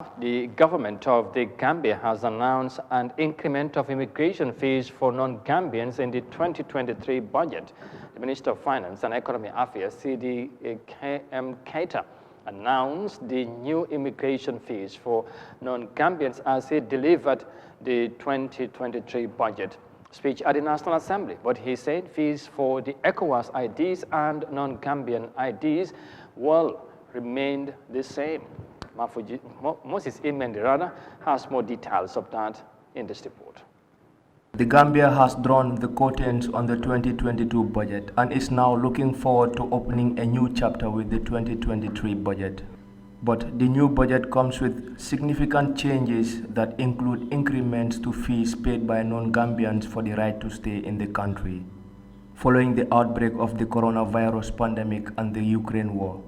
The government of the Gambia has announced an increment of immigration fees for non-Gambians in the 2023 budget. The Minister of Finance and Economic Affairs, CD Keita, announced the new immigration fees for non-Gambians as he delivered the 2023 budget speech at the National Assembly. But he said fees for the ECOWAS IDs and non-Gambian IDs will remain the same. Moses Imendirada has more details of that in this report. The Gambia has drawn the curtains on the 2022 budget and is now looking forward to opening a new chapter with the 2023 budget. But the new budget comes with significant changes that include increments to fees paid by non-Gambians for the right to stay in the country. Following the outbreak of the coronavirus pandemic and the Ukraine war,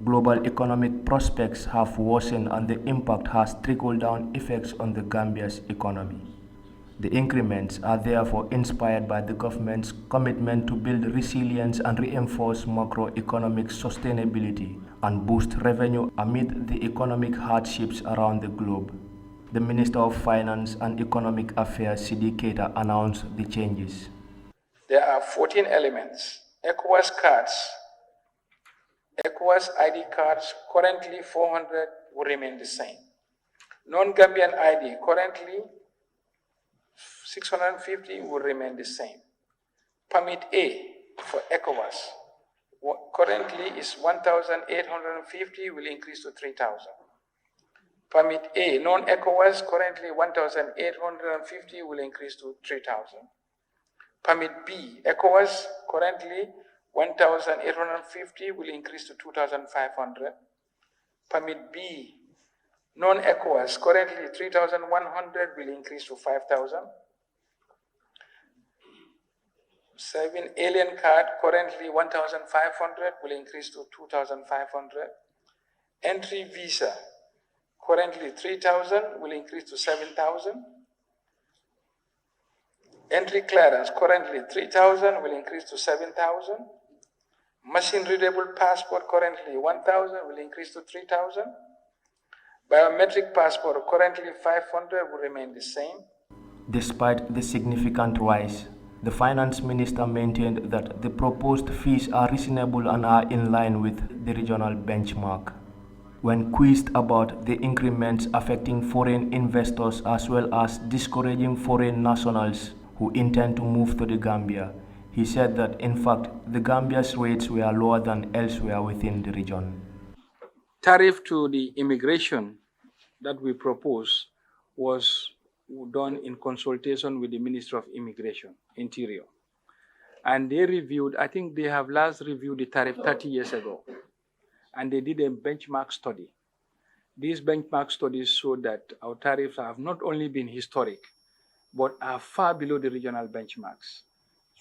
global economic prospects have worsened and the impact has trickle-down effects on the Gambia's economy. The increments are therefore inspired by the government's commitment to build resilience and reinforce macroeconomic sustainability and boost revenue amid the economic hardships around the globe. The Minister of Finance and Economic Affairs, CD Keita, announced the changes. There are 14 elements. ECOWAS cards, ECOWAS ID cards, currently 400, will remain the same. Non-Gambian ID, currently 650, will remain the same. Permit A for ECOWAS, currently is 1,850, will increase to 3,000. Permit A, non-ECOWAS, currently 1,850, will increase to 3,000. Permit B, ECOWAS, currently 1,850, will increase to 2,500. Permit B, non-ECOWAS, currently 3,100, will increase to 5,000. 7 alien card, currently 1,500, will increase to 2,500. Entry visa, currently 3,000, will increase to 7,000. Entry clearance, currently 3,000, will increase to 7,000. Machine readable passport, currently 1,000, will increase to 3,000. Biometric passport, currently 500, will remain the same. Despite the significant rise, the finance minister maintained that the proposed fees are reasonable and are in line with the regional benchmark. When quizzed about the increments affecting foreign investors as well as discouraging foreign nationals who intend to move to the Gambia, he said that in fact the Gambia's rates were lower than elsewhere within the region. Tariff to the immigration that we propose was done in consultation with the Ministry of Immigration, Interior. And they reviewed, I think they have last reviewed the tariff 30 years ago. And they did a benchmark study. These benchmark studies showed that our tariffs have not only been historic, but are far below the regional benchmarks.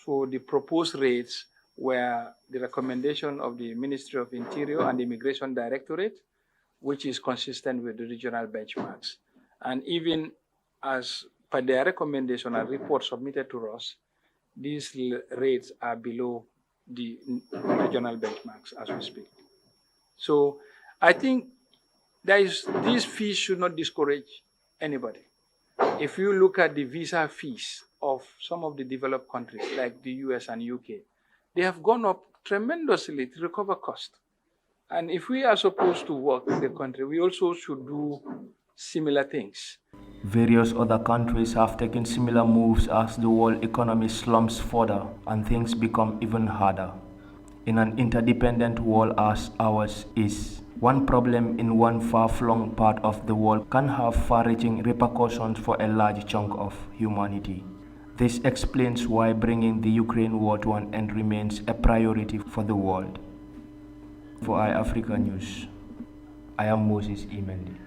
So the proposed rates were the recommendation of the Ministry of Interior and the Immigration Directorate, which is consistent with the regional benchmarks. And even as per their recommendation and report submitted to us, these rates are below the regional benchmarks as we speak. So I think these fees should not discourage anybody. If you look at the visa fees of some of the developed countries like the US and UK, they have gone up tremendously to recover cost. And if we are supposed to work in the country, we also should do similar things. Various other countries have taken similar moves as the world economy slumps further and things become even harder. In an interdependent world as ours is, one problem in one far-flung part of the world can have far-reaching repercussions for a large chunk of humanity. This explains why bringing the Ukraine war to an end remains a priority for the world. For Eyeafrica News, I am Moses Imendi.